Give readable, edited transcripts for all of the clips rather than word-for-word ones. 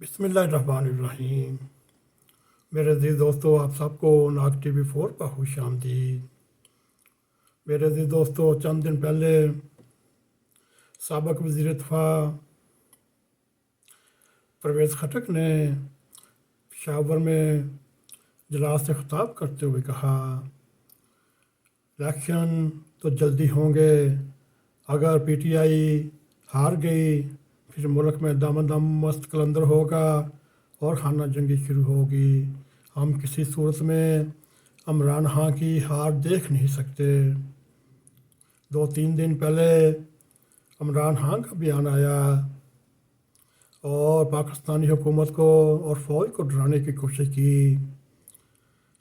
بسم اللہ الرحمن الرحیم۔ میرے عزیز دوستو، آپ سب کو ناگ ٹی وی 4 پر خوش آمدید۔ میرے عزیز دوستو، چند دن پہلے سابق وزیر دفاع پرویز خٹک نے پشاور میں اجلاس سے خطاب کرتے ہوئے کہا، الیکشن تو جلدی ہوں گے، اگر پی ٹی آئی ہار گئی پھر ملک میں دم دم مست قلندر ہوگا اور خانہ جنگی شروع ہوگی۔ ہم کسی صورت میں عمران خان کی ہار دیکھ نہیں سکتے۔ 2-3 دن پہلے عمران خان کا بیان آیا اور پاکستانی حکومت کو اور فوج کو ڈرانے کی کوشش کی۔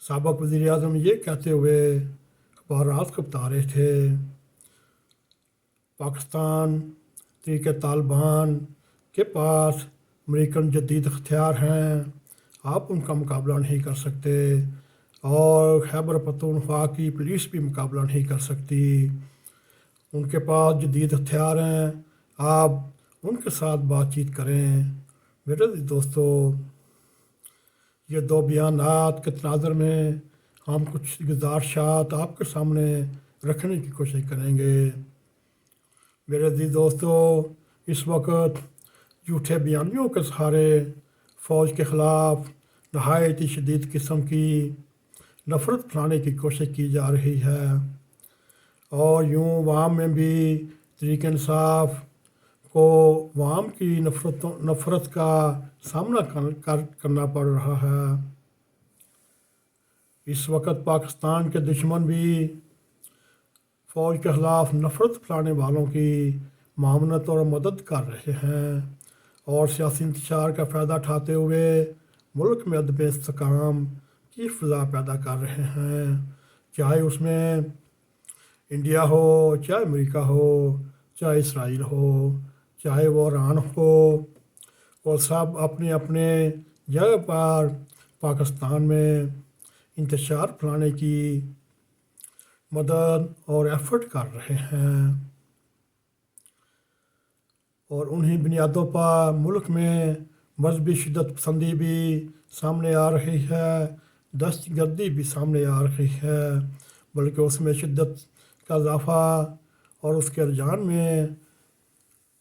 سابق وزیر اعظم یہ کہتے ہوئے اخبارات کو بتا رہے تھے، پاکستان طریقۂ طالبان کے پاس امریکن جدید ہتھیار ہیں، آپ ان کا مقابلہ نہیں کر سکتے، اور خیبر پختونخوا کی پولیس بھی مقابلہ نہیں کر سکتی۔ ان کے پاس جدید ہتھیار ہیں، آپ ان کے ساتھ بات چیت کریں۔ میرے دوستو، یہ 2 بیانات کے تناظر میں ہم کچھ گزارشات آپ کے سامنے رکھنے کی کوشش کریں گے۔ میرے عزیز دوستو، اس وقت جھوٹے بیانیوں کے سہارے فوج کے خلاف نہایت ہی شدید قسم کی نفرت پھیلانے کی کوشش کی جا رہی ہے، اور یوں عوام میں بھی تحریک انصاف کو عوام کی نفرت کا سامنا کرنا پڑ رہا ہے۔ اس وقت پاکستان کے دشمن بھی فوج کے خلاف نفرت پھیلانے والوں کی معاونت اور مدد کر رہے ہیں، اور سیاسی انتشار کا فائدہ اٹھاتے ہوئے ملک میں عدم استحکام کی فضا پیدا کر رہے ہیں، چاہے اس میں انڈیا ہو، چاہے امریکہ ہو، چاہے اسرائیل ہو، چاہے وہ ایران ہو، اور سب اپنے اپنے جگہ پر پاکستان میں انتشار پھیلانے کی مدد اور ایفرٹ کر رہے ہیں، اور انہی بنیادوں پر ملک میں مذہبی شدت پسندی بھی سامنے آ رہی ہے، دہشت گردی بھی سامنے آ رہی ہے، بلکہ اس میں شدت کا اضافہ اور اس کے رجحان میں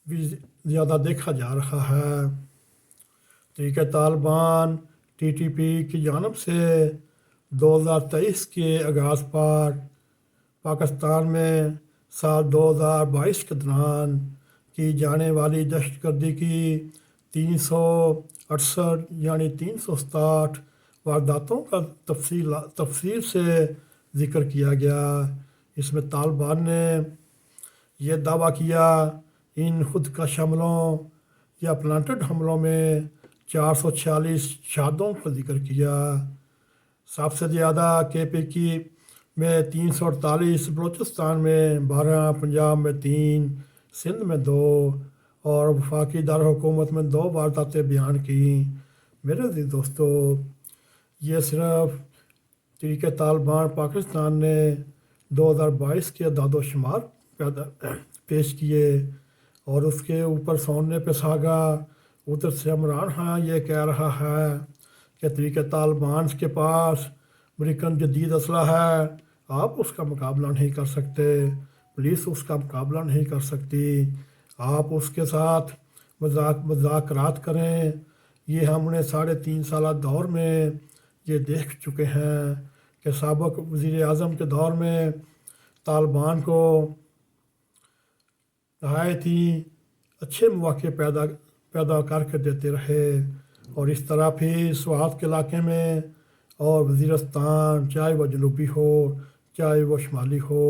بھی زیادہ دیکھا جا رہا ہے۔ طریقۂ طالبان TTP کی جانب سے 2023 کے آغاز پر پاکستان میں سال 2022 کے دوران کی جانے والی دہشت گردی کی 368 یعنی 367 وارداتوں کا تفصیل سے ذکر کیا گیا۔ اس میں طالبان نے یہ دعویٰ کیا، ان خودکش حملوں یا پلانٹڈ حملوں میں 446 شہادتوں کا ذکر کیا۔ سب سے زیادہ KPK میں 348، بلوچستان میں 12، پنجاب میں 3، سندھ میں 2 اور وفاقی دارالحکومت میں 2 وارداتیں بیان کیں۔ میرے عزیز دوستو، یہ صرف طریقۂ طالبان پاکستان نے 2022 کے اعداد و شمار پیش کیے، اور اس کے اوپر سوننے پہ سہاگا ادھر سے عمران خان یہ کہہ رہا ہے کہ طریقۂ طالبان کے پاس امریکن جدید اسلحہ ہے، آپ اس کا مقابلہ نہیں کر سکتے، پولیس اس کا مقابلہ نہیں کر سکتی، آپ اس کے ساتھ مذاکرات کریں۔ یہ ہم نے 3.5 سالہ دور میں یہ دیکھ چکے ہیں کہ سابق وزیر اعظم کے دور میں طالبان کو نہایت ہی اچھے مواقع پیدا کر کے دیتے رہے، اور اس طرح پھر سوات کے علاقے میں اور وزیرستان، چاہے وہ جنوبی ہو چاہے وہ شمالی ہو،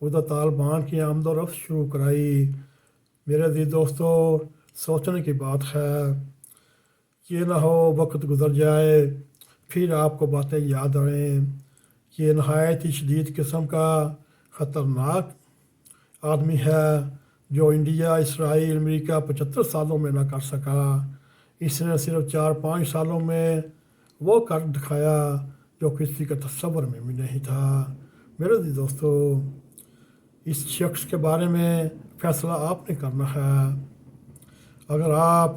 ادھر طالبان کی آمد و رفت شروع کرائی۔ میرے عزیز دوستو، سوچنے کی بات ہے، یہ نہ ہو وقت گزر جائے پھر آپ کو باتیں یاد آئیں۔ یہ نہایت ہی شدید قسم کا خطرناک آدمی ہے، جو انڈیا، اسرائیل، امریکہ 75 سالوں میں نہ کر سکا، اس نے صرف 4-5 سالوں میں وہ کر دکھایا جو کسی کا تصور میں بھی نہیں تھا۔ میرے دوستو، اس شخص کے بارے میں فیصلہ آپ نے کرنا ہے۔ اگر آپ